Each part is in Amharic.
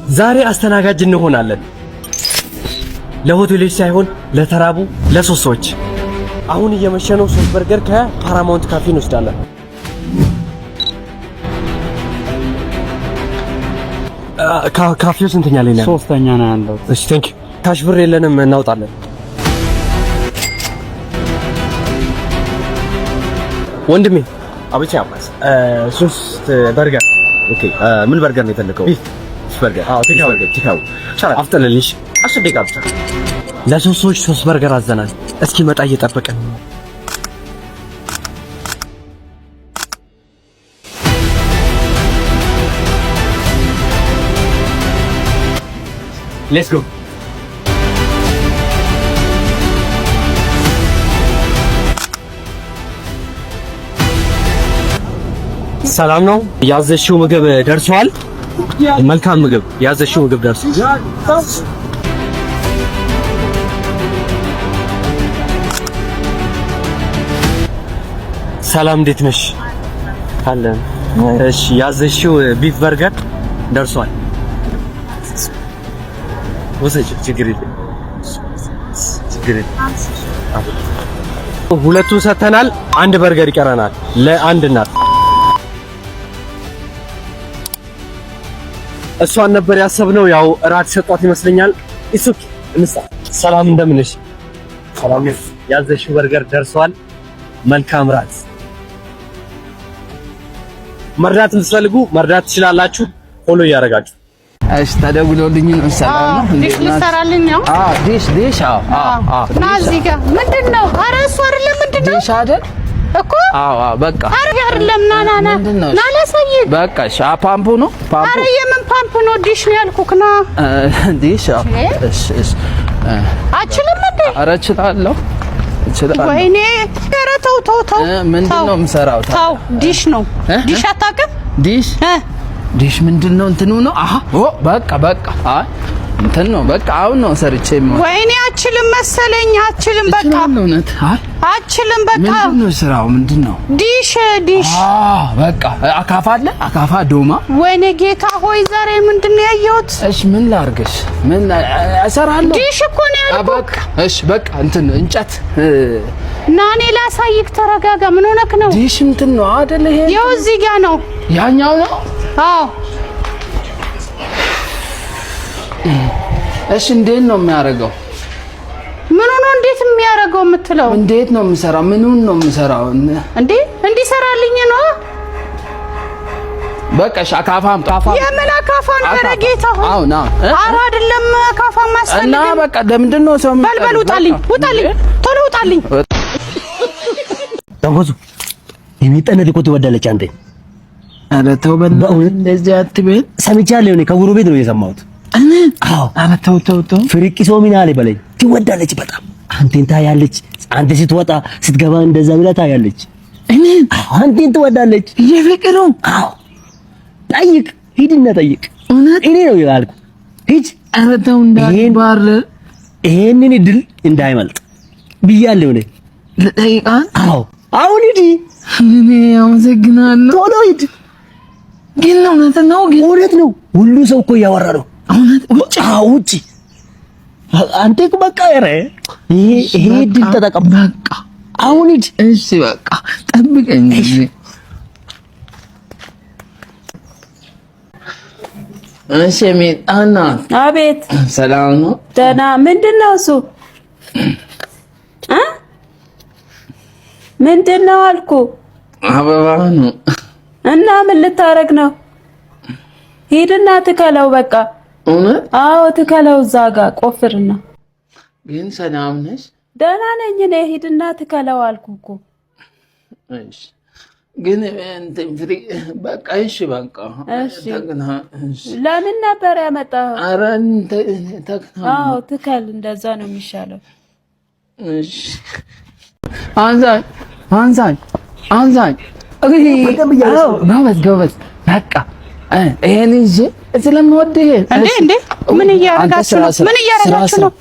ዛሬ አስተናጋጅ እንሆናለን። ለሆቴሎች ሳይሆን ለተራቡ ለሶስት ሰዎች። አሁን እየመሸነው ሶስት በርገር ከፓራማውንት ካፌ እንወስዳለን። ካፌው ስንተኛ ላይ ነው? ሶስተኛ ነው ያለው። እሺ ቴንክ ዩ። ካሽ ብር የለንም እናውጣለን። ወንድሜ አብቻ አባስ ሶስት በርገር። ኦኬ ምን በርገር ነው የፈለከው? በርገር ቲካው አፍጥነልሽ። አስደቂቃ ብቻ። ለሶስት ሰዎች ሶስት በርገር አዘናል። እስኪ መጣ እየጠበቀን። ሌትስ ጎ። ሰላም ነው? ያዘሽው ምግብ ደርሷል? መልካም ምግብ። ያዘሽው ምግብ ደርሷል። ሰላም እንዴት ነሽ? አለን። እሺ ያዘሽው ቢፍ በርገር ደርሷል። ወሰጅ ችግር የለም። ሁለቱን ሰተናል። አንድ በርገር ይቀረናል ለአንድ እናት። እሷን ነበር ያሰብነው። ያው እራት ሰጧት ይመስለኛል። ኢሱክ እንስጣ። ሰላም እንደምን ነሽ? ሰላም። ያዘሽው በርገር ደርሷል። መልካም ራት። መርዳት የምትፈልጉ መርዳት ትችላላችሁ። ፎሎ እያደረጋችሁ። እሺ ተደውሎልኝ ነው። ሰላም ነው። ዲሽ ልሰራልኝ ነው። ዲሽ ና እዚህ ጋር ምንድነው? ኧረ እሱ አይደለም። ምንድነው? ዲሽ አይደል እኮ በቃ አይደለም። ና ላሳይህ። በቃ ፓምፑ ነው። ኧረ የምን ፓምፕ ነው? ዲሽ ነው ያልኩህ። ና ዲሽ። እሺ አችልም እንዴ? ኧረ እችላለሁ። ወይኔ ኧረ ተው። ምንድነው የምሰራው? ተው ዲሽ ነው። ዲሽ አታውቅም? ዲሽ ምንድነው? እንትኑ ነው። በቃ አይ እንትን ነው። በቃ አሁን ነው ሰርቼ ወይኔ አችልም መሰለኝ። አችልም በቃ እውነት አችልም በቃ ምንድነው ስራው? ምንድነው? ዲሽ በቃ አካፋ አለ። አካፋ ዶማ። ወይኔ ጌታ ሆይ ዛሬ ምንድነው ያየሁት? እሺ ምን ላርግሽ? ምን እሰራለሁ? ዲሽ እኮ ነው ያልኩህ። በቃ እሺ በቃ እንትን እንጨት ና እኔ ላሳይክ። ተረጋጋ። ምን ሆነክ ነው? ዲሽ እንትን ነው አይደል? ይሄ ያው እዚህ ጋር ነው። ያኛው ነው። አዎ እሺ እንዴት ነው የሚያደርገው? ምን ሆኖ እንዴት የሚያደርገው የምትለው? እንዴት ነው የምሰራው? ምኑን ነው የምሰራው? እንዴ እንዲሰራልኝ ነው። በቃ አካፋ የምን አካፋ ነው? ጌታ ሆይ አሁን ኧረ አይደለም አካፋ ማስፈልግ እና በቃ ለምንድን ነው ሰው በልበል። ውጣልኝ፣ ቶሎ ውጣልኝ። ታንጎዙ የሚጠነድ እኮ ትወዳለች አንተ። ኧረ ተው በእናትህ እንደዚህ አትበል። ሰምቻለሁ እኔ ከጎረቤት ነው የሰማሁት። አዎ ኧረ ተው ፍሪቂሶ ምን አለ በለኝ። ትወዳለች በጣም አንተን ታያለች። አንተ ስትወጣ ስትገባ እንደዛ ብላ ታያለች። አንተን ትወዳለች። የፍቅሩ አዎ ጠይቅ፣ ሂድና ጠይቅ። እውነት እኔ ነው ያልኩ። ሂድ። ኧረ ተው እንዳይባር ይሄንን እድል እንዳይመልጥ ብያለሁ እኔ። ልጠይቃት? አዎ አሁን ሂድ። እኔ አመሰግናለሁ። ቶሎ ሂድ። ግን እውነት ነው። እውነት ነው። ሁሉ ሰው እኮ እያወራ ነው። እውነት ውጪ አንተ እኮ በቃ ኧረ ይሄ እድል ተጠቀም። በቃ አሁን ሂድ። እሺ በቃ ጠብቀኝ። እሺ ሜጣና። አቤት። ሰላም ነው? ደህና። ምንድነው እሱ? ምንድነው አልኩ? አበባ ነው። እና ምን ልታረግ ነው? ሂድና ትከለው በቃ። እውነት? አዎ ትከለው፣ እዛ ጋር ቆፍርና። ግን ሰላም ነሽ? ደህና ነኝ እኔ። ሂድና ትከለው አልኩ እኮ። እሺ ግን እንትን ፍሪ በቃ እሺ በቃ እሺ። ለምን ነበር ያመጣው? ኧረ ተክና። አዎ ትከል፣ እንደዛ ነው የሚሻለው። እሺ አንዛኝ ጎበዝ በቃ ይሄን ይዤ ስለምወድህ እንዴ ምን እያረጋችሁ ነው?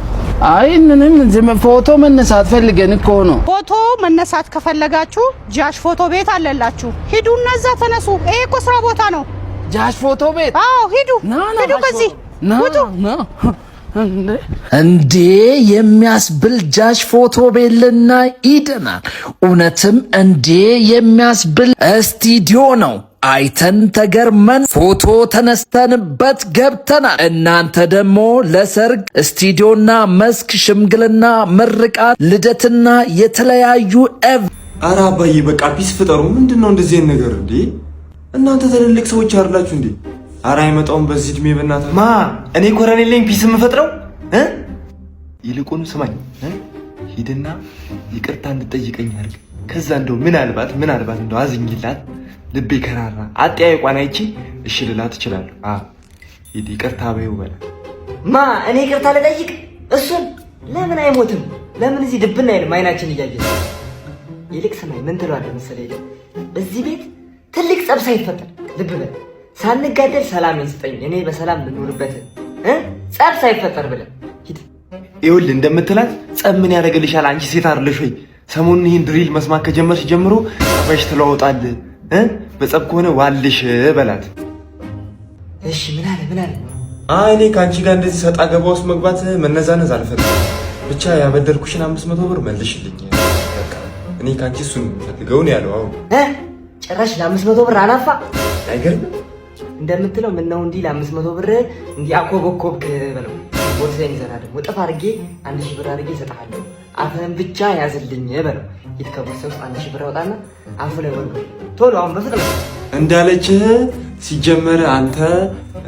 አይ ምንም ፎቶ መነሳት ፈልገን እኮ ነው። ፎቶ መነሳት ከፈለጋችሁ ጃሽ ፎቶ ቤት አለላችሁ። ሂዱና እዛ ተነሱ። ይሄ እኮ ስራ ቦታ ነው። ጃሽ ፎቶ ቤት? አዎ ሂዱ ከዚህ እንዴ የሚያስብል ጃሽ ፎቶ ቤልና ይደናል። እውነትም እንዴ የሚያስብል ስቱዲዮ ነው። አይተን ተገርመን ፎቶ ተነስተንበት ገብተናል። እናንተ ደግሞ ለሰርግ ስቱዲዮና መስክ፣ ሽምግልና፣ ምርቃት፣ ልደትና የተለያዩ ኧረ አባዬ በቃ ፒስ ፍጠሩ። ምንድነው እንደዚህ ነገር እንዴ? እናንተ ትልልቅ ሰዎች አይደላችሁ እንዴ? ኧረ አይመጣውም በዚህ እድሜ በእናትህ። እኔ ኮረኔል ነኝ ፒስ የምፈጥረው ይልቁኑ ስማኝ፣ ሂድና ይቅርታ እንድጠይቀኝ አድርግ። ከዛ እንደው ምናልባት እንደው አዝኝላት ልቤ ከራራ አጠያይቋን አይቼ እሺ ልላት እችላለሁ። ሂድ ይቅርታ በይው በላ። እኔ ይቅርታ ልጠይቅ? እሱን ለምን አይሞትም? ለምን እዚህ ድብና አይልም? አይናችን እያየ ይልቅ ስማኝ፣ ምን ትለዋለህ መሰለኝ? እዚህ ቤት ትልቅ ጸብ ሳይፈጠር ልብ በል፣ ሳንጋደል ሰላም ይስጠኝ፣ እኔ በሰላም ልኖርበት ጸብ ሳይፈጠር ብለን ሂድ። ይኸውልህ እንደምትላት ጸብ ምን ያደርግልሻል? አንቺ ሴት አይደለሽ ወይ? ሰሞኑን ይህን ድሪል መስማት ከጀመርሽ ጀምሮ ጸባይሽ ትለዋወጣለህ። በጸብ ከሆነ ዋልሽ በላት። እሺ ምን አለ? እኔ ከአንቺ ጋር እንደዚህ ሰጣ ገባ ውስጥ መግባት መነዛነዝ አልፈልግም። ብቻ ያበደርኩሽን 500 ብር መልሽልኝ። እኔ ከአንቺ እሱን ፈልገው ነው ያለው። አሁን ጭራሽ ለ500 ብር አናፋ አይገርምም? እንደምትለው ምን ነው እንዲህ ለ500 ብር እንዲህ አኮበኮብክ በለው። ቦርሳዬን ይዘና ደግሞ እጥፍ አድርጌ 1000 ብር አድርጌ እሰጥሃለሁ። አፍህን ብቻ ያዝልኝ በለው። ሂድ ከቦርሳ ውስጥ 1000 ብር አውጣና አፉ ላይ ወርዶ ቶሎ አሁን በፍጥነት እንዳለችህ። ሲጀመር አንተ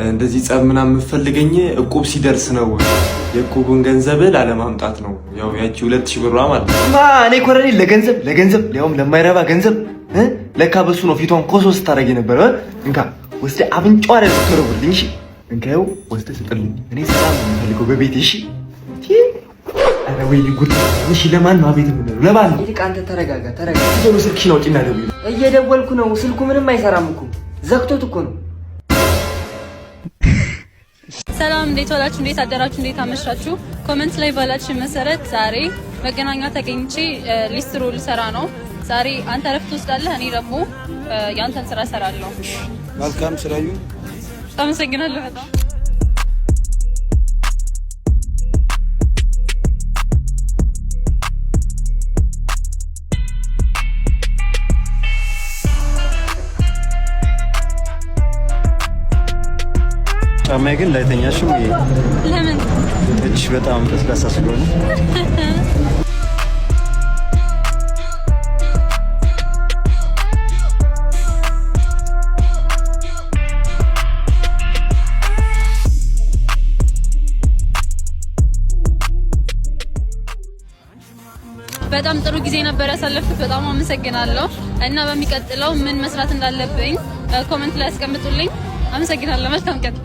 እንደዚህ ጸብ ምናምን የምትፈልገኝ እቁብ ሲደርስ ነው። የእቁቡን ገንዘብ ላለማምጣት ነው። ያው ያቺ 2000 ብሯ ማለት ነው። እኔ ኮረኔል ለገንዘብ ሊያውም ለማይረባ ገንዘብ ለካ በሱ ነው ፊቷን ኮሶ ስታደርግ ነበር። እንካ ወስደ አብንጫዋ ላይ ተረብልኝ። እሺ እንካው ወስደ ስጥልኝ። እኔ ሰላም ነው የምፈልገው በቤቴ። እሺ አረ ወይ ሊጉድ። እሺ ለማን ነው አቤት የምንለው? ለማን ነው? ይልቅ አንተ ተረጋጋ። ቶሎ ስልክሽን አውጪና ደውዪ። እየደወልኩ ነው። ስልኩ ምንም አይሰራም እኮ ዘግቶት እኮ ነው። ሰላም፣ እንዴት ዋላችሁ? እንዴት አደራችሁ? እንዴት አመሻችሁ? ኮሜንት ላይ ባላችሁ መሰረት ዛሬ መገናኛ ተገኝቼ ሊስትሮ ልሰራ ነው። ዛሬ አንተ ረፍት ወስዳለህ፣ እኔ ደግሞ ያንተን ስራ እሰራለሁ። መልካም ስራዩ። አመሰግናለሁ በጣም። ጫማዬ ግን ላይተኛሽም። ለምን? እጅሽ በጣም ለስላሳ ስለሆነ በጣም ጥሩ ጊዜ ነበር ያሳለፍኩት። በጣም አመሰግናለሁ እና በሚቀጥለው ምን መስራት እንዳለብኝ ኮሜንት ላይ አስቀምጡልኝ። አመሰግናለሁ። መልካም ቀን።